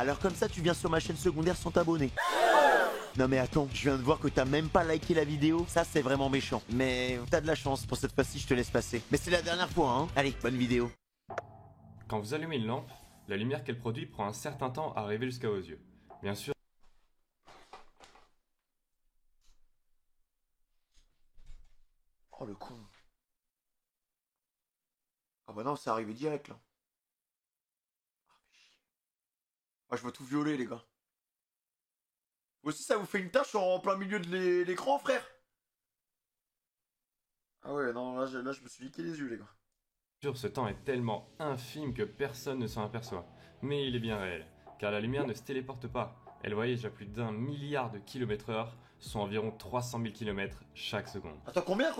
Alors comme ça, tu viens sur ma chaîne secondaire sans t'abonner. Non mais attends, je viens de voir que t'as même pas liké la vidéo, ça c'est vraiment méchant. Mais t'as de la chance, pour cette fois-ci je te laisse passer. Mais c'est la dernière fois, hein. Allez, bonne vidéo. Quand vous allumez une lampe, la lumière qu'elle produit prend un certain temps à arriver jusqu'à vos yeux. Bien sûr, Oh le con. Ah bah non, c'est arrivé direct là. Ah, je vois tout violer les gars. Vous aussi ça vous fait une tache en plein milieu de l'écran frère? Ah ouais, non, là je me suis liqué les yeux les gars. ce temps est tellement infime que personne ne s'en aperçoit. Mais il est bien réel, car la lumière ne se téléporte pas. Elle voyage à plus d'1 milliard de kilomètres/heure, soit environ 300 000 km chaque seconde. Attends, combien?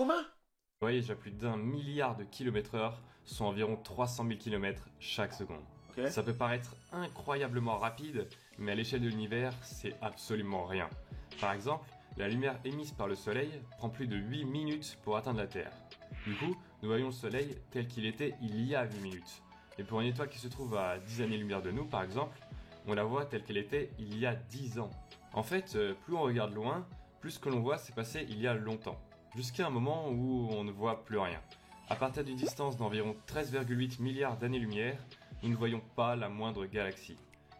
Voyage à plus d'1 milliard de kilomètres/heure, soit environ 300 000 km chaque seconde. Ok. Ça peut paraître incroyablement rapide, mais à l'échelle de l'univers, c'est absolument rien. Par exemple, la lumière émise par le Soleil prend plus de 8 minutes pour atteindre la Terre. Du coup, nous voyons le Soleil tel qu'il était il y a 8 minutes. Et pour une étoile qui se trouve à 10 années-lumière de nous, par exemple, on la voit telle qu'elle était il y a 10 ans. En fait, plus on regarde loin, plus ce que l'on voit s'est passé il y a longtemps. Jusqu'à un moment où on ne voit plus rien. À partir d'une distance d'environ 13,8 milliards d'années-lumière, nous ne voyons pas la moindre galaxie.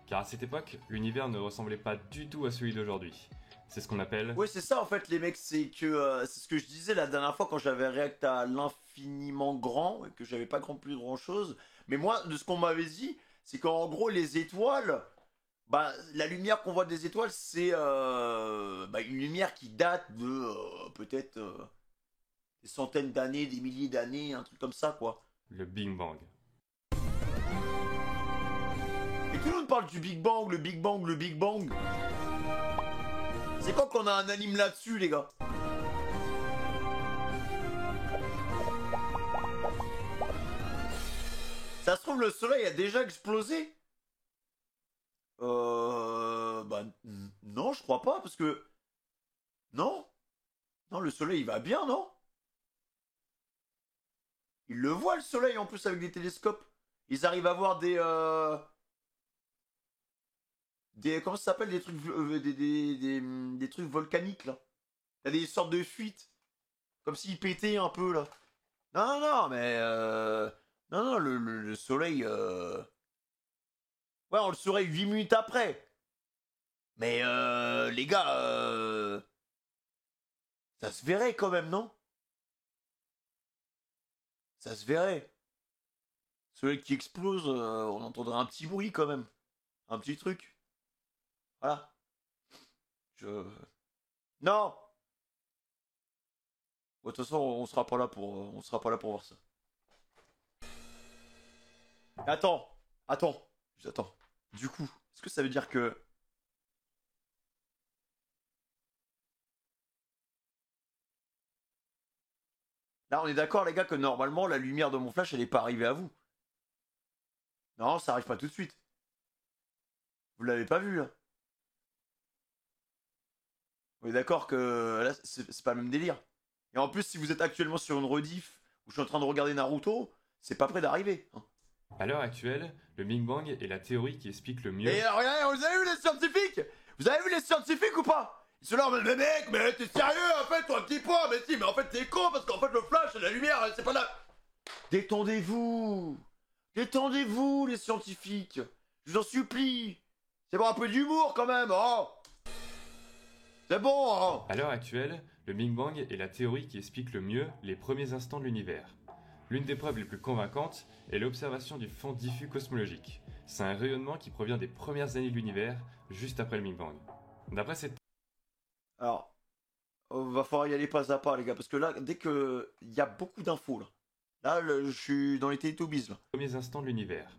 Car à cette époque, l'univers ne ressemblait pas du tout à celui d'aujourd'hui. C'est ce qu'on appelle... Ouais, c'est ça en fait les mecs, c'est que c'est ce que je disais la dernière fois quand j'avais réacté à l'infiniment grand et que j'avais pas plus grand chose. Mais moi, de ce qu'on m'avait dit, c'est qu'en gros les étoiles, bah la lumière qu'on voit des étoiles, c'est une lumière qui date de peut-être des centaines d'années, des milliers d'années, un truc comme ça quoi. le Big Bang. Et tout le monde parle du Big Bang, le Big Bang, le Big Bang. C'est quand qu'on a un anime là-dessus les gars? Ça se trouve le soleil a déjà explosé? Non, je crois pas, parce que... Non? Non, le soleil, il va bien, non? Ils le voient, le soleil, en plus, avec des télescopes. Ils arrivent à voir des... Comment ça s'appelle? Des trucs... des trucs volcaniques, là. Il y a des sortes de fuites. Comme s'ils pétaient un peu, là. Non, non, non, mais... Non, non, le soleil... Ouais, on le saurait 8 minutes après. Mais les gars, ça se verrait quand même, non? Ça se verrait. Celui qui explose, on entendrait un petit bruit quand même. Un petit truc. Voilà. Je... Non. Ouais, de toute façon, on sera pas là pour voir ça. Attends. Attends. Du coup, est-ce que ça veut dire que... Là, on est d'accord, les gars, que normalement, la lumière de mon flash, elle est pas arrivée à vous. Non, ça arrive pas tout de suite. Vous l'avez pas vu, là. On est d'accord que là, c'est pas le même délire. Et en plus, si vous êtes actuellement sur une rediff où je suis en train de regarder Naruto, c'est pas près d'arriver. Hein. À l'heure actuelle, le Big Bang est la théorie qui explique le mieux... Et regardez, vous avez vu les scientifiques? Vous avez vu les scientifiques ou pas? Ils sont là, mais mec, mais t'es sérieux en fait, toi, un petit point? Mais si, mais en fait, t'es con parce qu'en fait, le flash et la lumière, c'est pas là. Détendez-vous. Détendez-vous, les scientifiques. Je vous en supplie. C'est bon, un peu d'humour quand même, oh. C'est bon, hein. À l'heure actuelle, le Big Bang est la théorie qui explique le mieux les premiers instants de l'univers. L'une des preuves les plus convaincantes est l'observation du fond diffus cosmologique. C'est un rayonnement qui provient des premières années de l'univers, juste après le Big Bang. D'après cette Alors, va falloir y aller pas à pas, les gars, parce que là, dès que... Il y a beaucoup d'infos, là. Là, je suis dans les Télétobies, là. premiers instants de l'univers.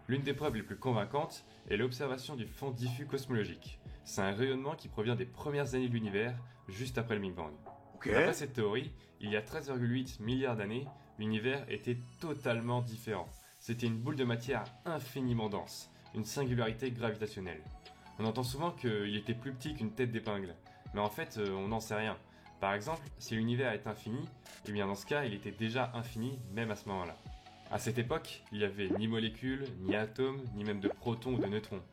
L'une des preuves les plus convaincantes est l'observation du fond diffus cosmologique. C'est un rayonnement qui provient des premières années de l'univers, juste après le Big Bang. Ok. D'après cette théorie, il y a 13,8 milliards d'années, l'univers était totalement différent. C'était une boule de matière infiniment dense, une singularité gravitationnelle. On entend souvent qu'il était plus petit qu'une tête d'épingle, mais en fait, on n'en sait rien. Par exemple, si l'univers est infini, eh bien dans ce cas, il était déjà infini même à ce moment-là. À cette époque, il n'y avait ni molécules, ni atomes, ni même de protons ou de neutrons.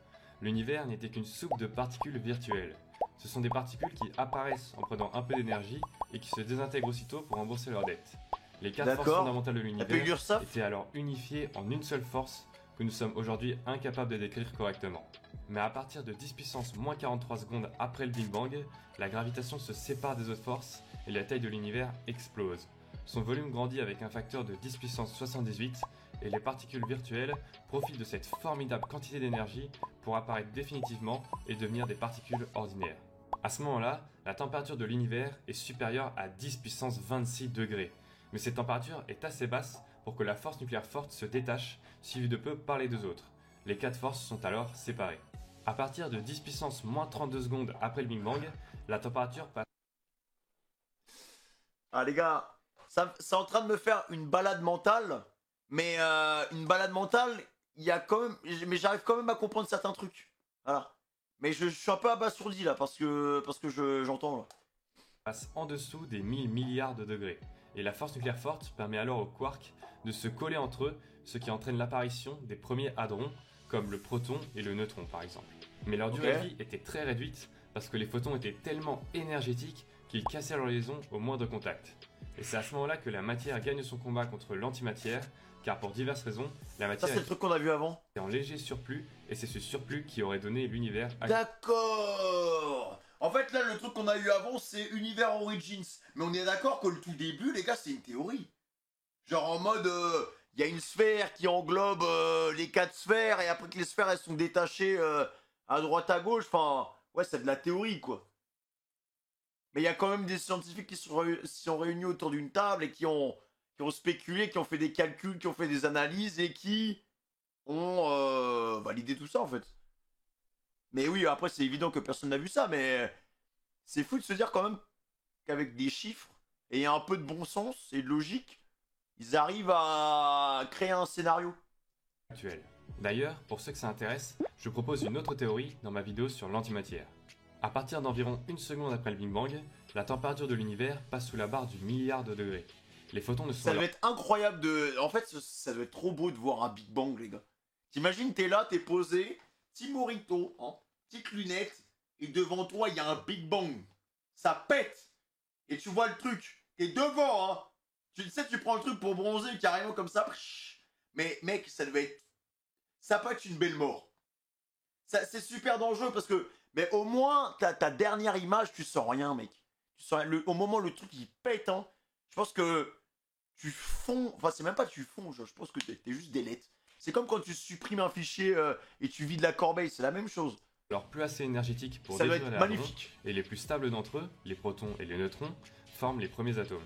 L'univers n'était qu'une soupe de particules virtuelles. Ce sont des particules qui apparaissent en prenant un peu d'énergie et qui se désintègrent aussitôt pour rembourser leur dette. Les 4 forces D'accord. fondamentales de Un peu l'univers l'URSSAF. étaient alors unifiées en une seule force que nous sommes aujourd'hui incapables de décrire correctement. Mais à partir de 10 puissance moins 43 secondes après le Big Bang, la gravitation se sépare des autres forces et la taille de l'univers explose. Son volume grandit avec un facteur de 10 puissance 78 et les particules virtuelles profitent de cette formidable quantité d'énergie pour apparaître définitivement et devenir des particules ordinaires. À ce moment-là, la température de l'univers est supérieure à 10 puissance 26 degrés. Mais cette température est assez basse pour que la force nucléaire forte se détache, suivie de peu par les deux autres. Les 4 forces sont alors séparées. À partir de 10 puissance moins 32 secondes après le Big Bang, la température passe... Ah les gars, ça c'est en train de me faire une balade mentale, mais une balade mentale, il y a quand même, mais j'arrive quand même à comprendre certains trucs. Voilà. Mais je suis un peu abasourdi là parce que j'entends là. passe en dessous des 1000 milliards de degrés. Et la force nucléaire forte permet alors aux quarks de se coller entre eux, ce qui entraîne l'apparition des premiers hadrons, comme le proton et le neutron par exemple. Mais leur durée de vie était très réduite parce que les photons étaient tellement énergétiques qu'ils cassaient leur liaison au moindre contact. Et c'est à ce moment-là que la matière gagne son combat contre l'antimatière, car pour diverses raisons, la Ça matière c'est le truc qu'on a vu avant. est en léger surplus, et c'est ce surplus qui aurait donné l'univers à... D'accord. En fait là le truc qu'on a eu avant c'est Univers Origins. Mais on est d'accord que le tout début les gars c'est une théorie. Genre en mode il y a une sphère qui englobe les 4 sphères et après que les sphères elles sont détachées à droite à gauche. Enfin ouais c'est de la théorie quoi. Mais il y a quand même des scientifiques qui sont réunis autour d'une table et qui ont spéculé, qui ont fait des calculs, qui ont fait des analyses et qui ont validé tout ça en fait. Mais oui, après c'est évident que personne n'a vu ça, mais c'est fou de se dire quand même qu'avec des chiffres et un peu de bon sens et de logique, ils arrivent à créer un scénario. actuelle. D'ailleurs, pour ceux que ça intéresse, je propose une autre théorie dans ma vidéo sur l'antimatière. À partir d'environ une seconde après le Big Bang, la température de l'univers passe sous la barre du milliard de degrés. Les photons ne sont Ça alors... doit être incroyable de... En fait, ça doit être trop beau de voir un Big Bang, les gars. T'imagines, t'es là, t'es posé, petit morito, hein, petite lunette, et devant toi, il y a un Big Bang. Ça pète. Et tu vois le truc. T'es devant, hein. Tu sais, tu prends le truc pour bronzer carrément comme ça. Mais mec, ça devait être... Ça peut être une belle mort. C'est super dangereux parce que... Mais au moins, ta dernière image, tu sens rien, mec. Tu sens, au moment où le truc, il pète, hein. Je pense que tu fonds... Enfin, c'est même pas tu fonds, je pense que t'es juste des lettres. C'est comme quand tu supprimes un fichier et tu vides la corbeille, c'est la même chose. alors plus assez énergétiques pour Ça doit détruire être les hadrons, magnifique. et les plus stables d'entre eux, les protons et les neutrons, forment les premiers atomes.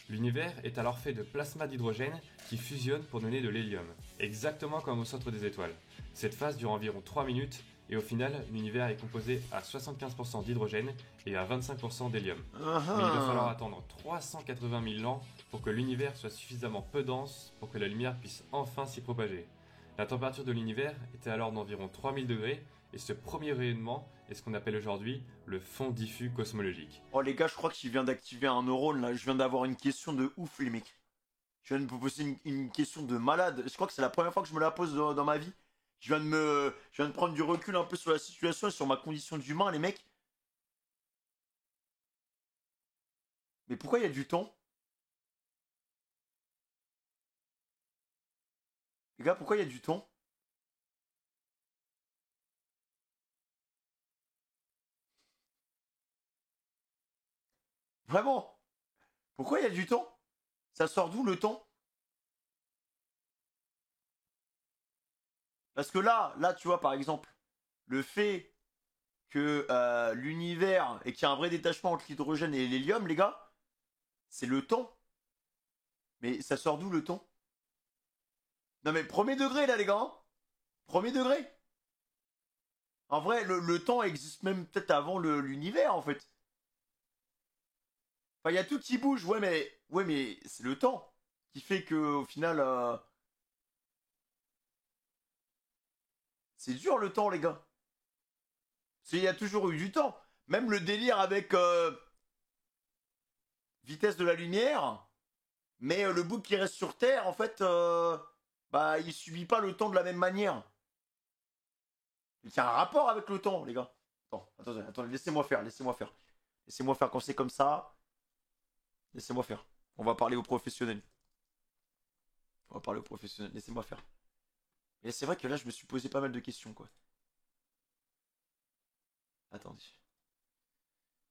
L'univers est alors fait de plasma d'hydrogène qui fusionne pour donner de l'hélium, exactement comme au centre des étoiles. Cette phase dure environ 3 minutes, et au final, l'univers est composé à 75% d'hydrogène et à 25% d'hélium. Mais il va falloir attendre 380 000 ans pour que l'univers soit suffisamment peu dense pour que la lumière puisse enfin s'y propager. La température de l'univers était alors d'environ 3000 degrés, et ce premier rayonnement est ce qu'on appelle aujourd'hui le fond diffus cosmologique. Oh les gars, je crois que je viens d'activer un neurone là, je viens d'avoir une question de ouf les mecs. Je viens de me poser une question de malade. Je crois que c'est la première fois que je me la pose dans ma vie. Je viens de prendre du recul un peu sur la situation et sur ma condition d'humain les mecs. Mais pourquoi il y a du temps? Les gars, pourquoi il y a du temps? Vraiment? Pourquoi il y a du temps? Ça sort d'où le temps? Parce que là, tu vois, par exemple, le fait que l'univers et qu'il y a un vrai détachement entre l'hydrogène et l'hélium, les gars, c'est le temps. Mais ça sort d'où le temps? Non mais premier degré là, les gars, hein. Premier degré. En vrai, le temps existe même peut-être avant l'univers, en fait. Enfin, il y a tout qui bouge, ouais, mais c'est le temps qui fait que au final, c'est dur le temps, les gars. Il y a toujours eu du temps. Même le délire avec vitesse de la lumière, mais le bout qui reste sur Terre, en fait, bah, il subit pas le temps de la même manière. Il y a un rapport avec le temps, les gars. Attendez, laissez-moi faire, laissez-moi faire. Laissez-moi faire quand c'est comme ça. Laissez-moi faire. On va parler aux professionnels. On va parler aux professionnels, laissez-moi faire. Et c'est vrai que là, je me suis posé pas mal de questions, quoi. Attendez.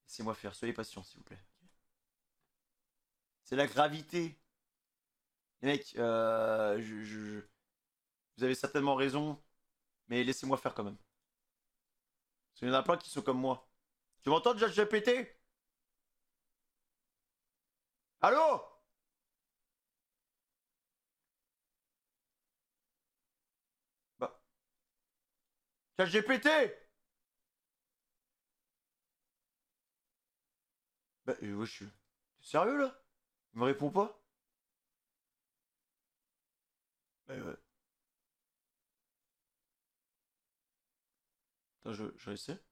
Laissez-moi faire, soyez patient, s'il vous plaît. C'est la gravité. Les mecs, vous avez certainement raison, mais laissez-moi faire quand même. Parce qu'il y en a plein qui sont comme moi. Tu m'entends déjà, GPT? Allô? Bah, ChatGPT? Bah, ouais, je suis. T'es sérieux là? Il me répond pas? Bah, ouais. Attends, je essaie.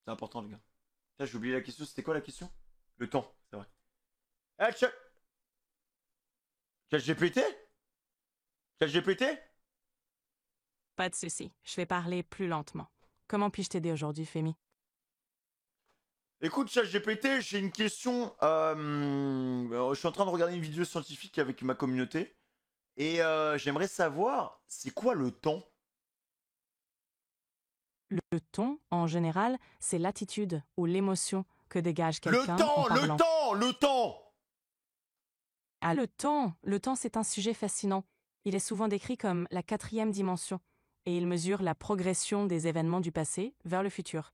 C'est important, les gars. Putain, j'ai oublié la question, c'était quoi la question? Le temps, c'est vrai. Eh, ChatGPT? ChatGPT? Pas de souci, je vais parler plus lentement. Comment puis-je t'aider aujourd'hui, Femi? Écoute, ChatGPT, j'ai une question. Je suis en train de regarder une vidéo scientifique avec ma communauté. Et j'aimerais savoir, c'est quoi le temps? Le ton, en général, c'est l'attitude ou l'émotion que dégage quelqu'un en parlant. Le temps! Ah, le temps, c'est un sujet fascinant. Il est souvent décrit comme la quatrième dimension, et il mesure la progression des événements du passé vers le futur.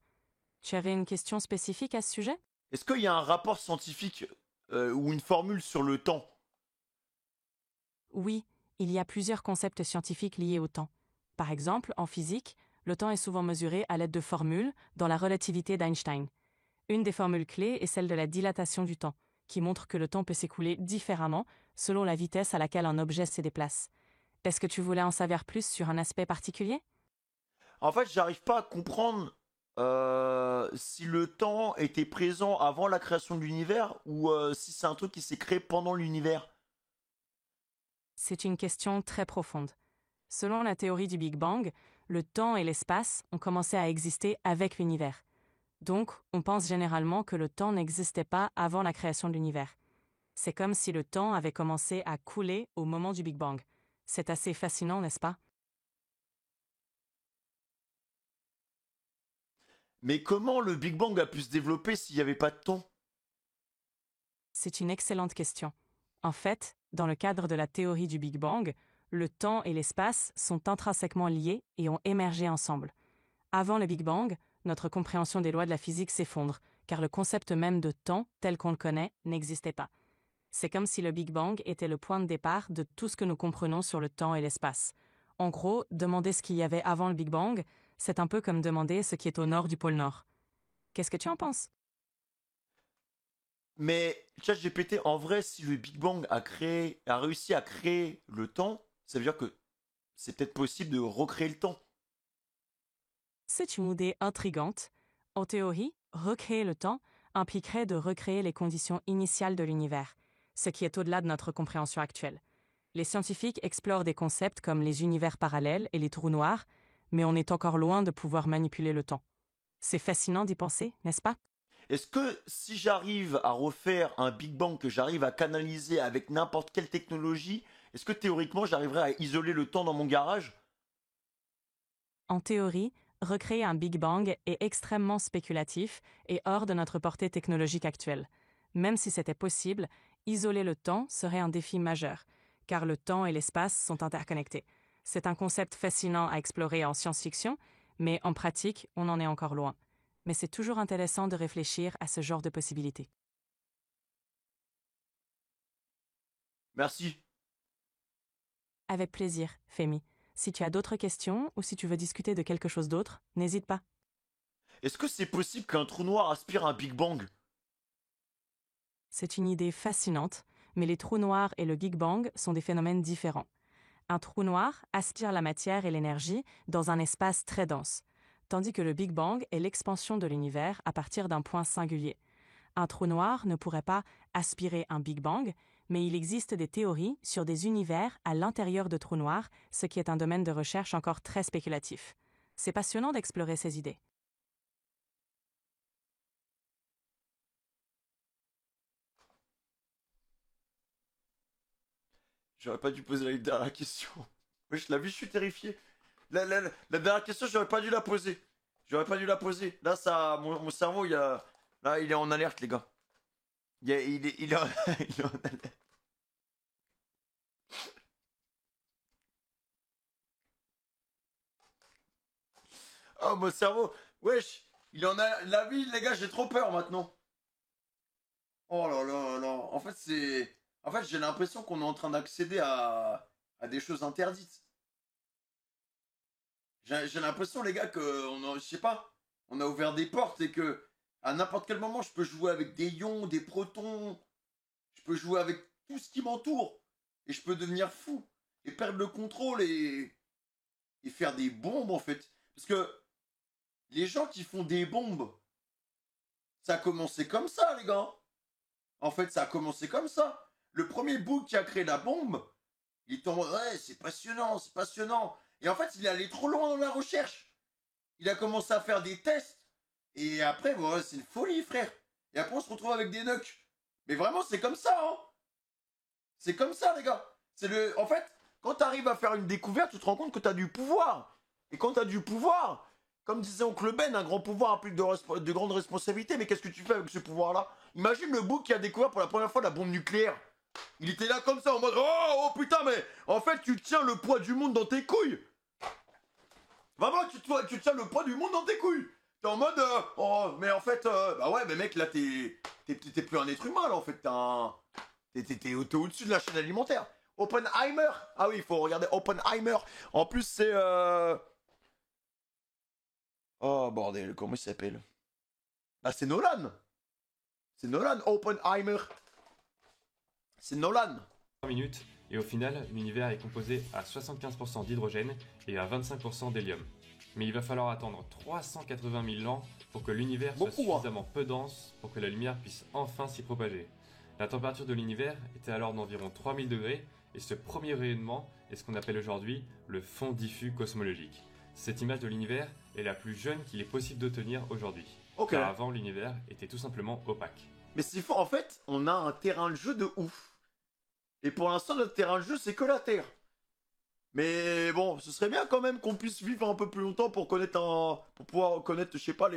Tu avais une question spécifique à ce sujet? Est-ce qu'il y a un rapport scientifique ou une formule sur le temps? Oui, il y a plusieurs concepts scientifiques liés au temps. Par exemple, en physique, le temps est souvent mesuré à l'aide de formules dans la relativité d'Einstein. Une des formules clés est celle de la dilatation du temps, qui montre que le temps peut s'écouler différemment selon la vitesse à laquelle un objet se déplace. Est-ce que tu voulais en savoir plus sur un aspect particulier? En fait, j'arrive pas à comprendre si le temps était présent avant la création de l'univers ou si c'est un truc qui s'est créé pendant l'univers. C'est une question très profonde. Selon la théorie du Big Bang, le temps et l'espace ont commencé à exister avec l'univers. Donc, on pense généralement que le temps n'existait pas avant la création de l'univers. C'est comme si le temps avait commencé à couler au moment du Big Bang. C'est assez fascinant, n'est-ce pas? Mais comment le Big Bang a pu se développer s'il n'y avait pas de temps? C'est une excellente question. En fait, dans le cadre de la théorie du Big Bang, le temps et l'espace sont intrinsèquement liés et ont émergé ensemble. Avant le Big Bang, notre compréhension des lois de la physique s'effondre, car le concept même de temps, tel qu'on le connaît, n'existait pas. C'est comme si le Big Bang était le point de départ de tout ce que nous comprenons sur le temps et l'espace. En gros, demander ce qu'il y avait avant le Big Bang, c'est un peu comme demander ce qui est au nord du pôle Nord. Qu'est-ce que tu en penses? Mais ChatGPT, en vrai, si le Big Bang a réussi à créer le temps, ça veut dire que c'est peut-être possible de recréer le temps. C'est une idée intrigante. En théorie, recréer le temps impliquerait de recréer les conditions initiales de l'univers, ce qui est au-delà de notre compréhension actuelle. Les scientifiques explorent des concepts comme les univers parallèles et les trous noirs, mais on est encore loin de pouvoir manipuler le temps. C'est fascinant d'y penser, n'est-ce pas? Est-ce que si j'arrive à refaire un Big Bang que j'arrive à canaliser avec n'importe quelle technologie, est-ce que théoriquement j'arriverai à isoler le temps dans mon garage? En théorie, recréer un Big Bang est extrêmement spéculatif et hors de notre portée technologique actuelle. Même si c'était possible, isoler le temps serait un défi majeur, car le temps et l'espace sont interconnectés. C'est un concept fascinant à explorer en science-fiction, mais en pratique, on en est encore loin. Mais c'est toujours intéressant de réfléchir à ce genre de possibilités. Merci. Avec plaisir, Femi. Si tu as d'autres questions ou si tu veux discuter de quelque chose d'autre, n'hésite pas. Est-ce que c'est possible qu'un trou noir aspire un Big Bang? C'est une idée fascinante, mais les trous noirs et le Big Bang sont des phénomènes différents. Un trou noir aspire la matière et l'énergie dans un espace très dense, tandis que le Big Bang est l'expansion de l'univers à partir d'un point singulier. Un trou noir ne pourrait pas aspirer un Big Bang, mais il existe des théories sur des univers à l'intérieur de trous noirs, ce qui est un domaine de recherche encore très spéculatif. C'est passionnant d'explorer ces idées. J'aurais pas dû poser la dernière question. Ouais, je l'ai vu, je suis terrifié. La dernière question, j'aurais pas dû la poser. J'aurais pas dû la poser. Là, ça, mon cerveau, là, il est en alerte, les gars. Il est en, il est en alerte. Oh, mon cerveau. Wesh, il est en la vie, les gars, j'ai trop peur maintenant. Oh là là là. En fait, j'ai l'impression qu'on est en train d'accéder à des choses interdites. J'ai l'impression, les gars, je sais pas, on a ouvert des portes et que à n'importe quel moment, je peux jouer avec des ions, des protons, je peux jouer avec tout ce qui m'entoure et je peux devenir fou et perdre le contrôle et faire des bombes en fait. Parce que les gens qui font des bombes, ça a commencé comme ça, les gars. En fait, ça a commencé comme ça. Le premier bouc qui a créé la bombe, il était en mode, ouais, c'est passionnant, c'est passionnant. Et en fait, il est allé trop loin dans la recherche. Il a commencé à faire des tests. Et après, bon, c'est une folie, frère. Et après, on se retrouve avec des nucs. Mais vraiment, c'est comme ça, hein. C'est comme ça, les gars. En fait, quand tu arrives à faire une découverte, tu te rends compte que tu as du pouvoir. Et quand tu as du pouvoir, comme disait Oncle Ben, un grand pouvoir implique de grandes responsabilités. Mais qu'est-ce que tu fais avec ce pouvoir-là? Imagine le bouc qui a découvert pour la première fois la bombe nucléaire. Il était là comme ça en mode oh putain, mais en fait tu tiens le poids du monde dans tes couilles. Vraiment, tu tiens le poids du monde dans tes couilles. T'es en mode oh, mais en fait bah ouais, mais mec, là t'es plus un être humain, là, en fait. T'es au-dessus de la chaîne alimentaire. Oppenheimer. Ah oui, il faut regarder Oppenheimer. En plus c'est oh bordel, comment il s'appelle? Ah, c'est Nolan. C'est Nolan, Oppenheimer. C'est Nolan. 3 minutes, et au final, l'univers est composé à 75% d'hydrogène et à 25% d'hélium. Mais il va falloir attendre 380 000 ans pour que l'univers soit suffisamment peu dense pour que la lumière puisse enfin s'y propager. La température de l'univers était alors d'environ 3000 degrés, et ce premier rayonnement est ce qu'on appelle aujourd'hui le fond diffus cosmologique. Cette image de l'univers est la plus jeune qu'il est possible d'obtenir aujourd'hui. Okay. Car avant, l'univers était tout simplement opaque. Mais c'est faux, en fait, on a un terrain de jeu de ouf. Et pour l'instant, notre terrain de jeu, c'est que la Terre. Mais bon, ce serait bien quand même qu'on puisse vivre un peu plus longtemps pour pouvoir connaître, je sais pas,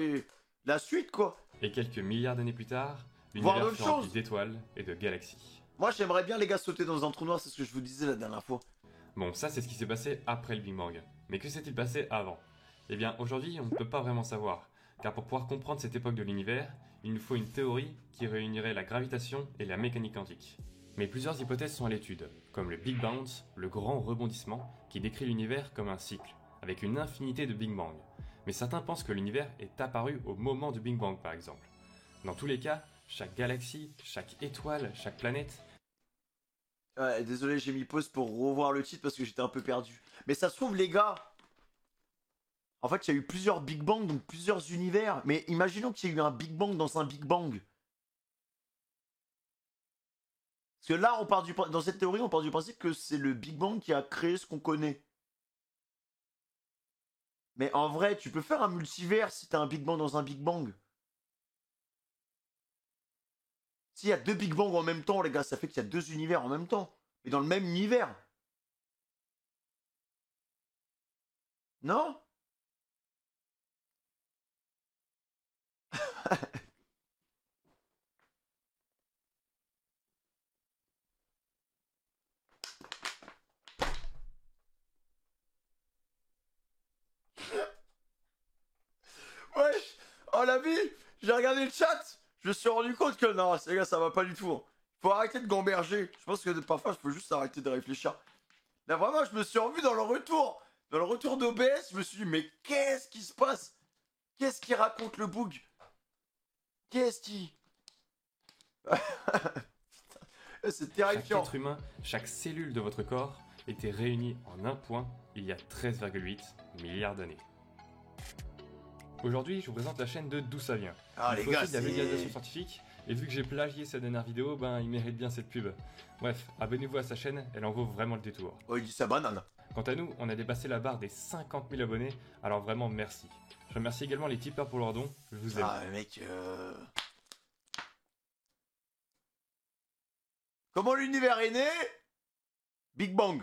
la suite, quoi. Et quelques milliards d'années plus tard, l'univers fut rempli d'étoiles et de galaxies. Moi, j'aimerais bien, les gars, sauter dans un trou noir, c'est ce que je vous disais la dernière fois. Bon, ça, c'est ce qui s'est passé après le Big Bang. Mais que s'est-il passé avant? Eh bien, aujourd'hui, on ne peut pas vraiment savoir. Car pour pouvoir comprendre cette époque de l'univers, il nous faut une théorie qui réunirait la gravitation et la mécanique quantique. Mais plusieurs hypothèses sont à l'étude, comme le Big Bounce, le grand rebondissement, qui décrit l'univers comme un cycle, avec une infinité de Big Bang. Mais certains pensent que l'univers est apparu au moment du Big Bang, par exemple. Dans tous les cas, chaque galaxie, chaque étoile, chaque planète... Ouais, désolé, j'ai mis pause pour revoir le titre parce que j'étais un peu perdu. Mais ça se trouve, les gars... En fait, il y a eu plusieurs Big Bang, donc plusieurs univers. Mais imaginons qu'il y ait eu un Big Bang dans un Big Bang. Parce que là, dans cette théorie, on part du principe que c'est le Big Bang qui a créé ce qu'on connaît. Mais en vrai, tu peux faire un multivers si t'as un Big Bang dans un Big Bang. S'il y a deux Big Bang en même temps, les gars, ça fait qu'il y a deux univers en même temps. Mais dans le même univers. Non? Wesh! Oh la vie! J'ai regardé le chat! Je me suis rendu compte que non, les gars, ça va pas du tout. Faut arrêter de gamberger. Je pense que parfois, je peux juste arrêter de réfléchir. Là, vraiment, je me suis revu dans le retour. Dans le retour d'OBS, je me suis dit, mais qu'est-ce qui se passe? Qu'est-ce qui raconte le bug? Qu'est-ce qui... C'est terrifiant. Chaque être humain, chaque cellule de votre corps était réunie en un point il y a 13,8 milliards d'années. Aujourd'hui, je vous présente la chaîne de D'où ça vient. Ah les gars, de la vulgarisation scientifique Et vu que j'ai plagié sa dernière vidéo, ben il mérite bien cette pub. Bref, abonnez-vous à sa chaîne, elle en vaut vraiment le détour. Oh, il dit sa banane. Quant à nous, on a dépassé la barre des 50 000 abonnés, alors vraiment merci. Je remercie également les tipeurs pour leur don, je vous aime. Ah, mec, Comment l'univers est né? Big Bang.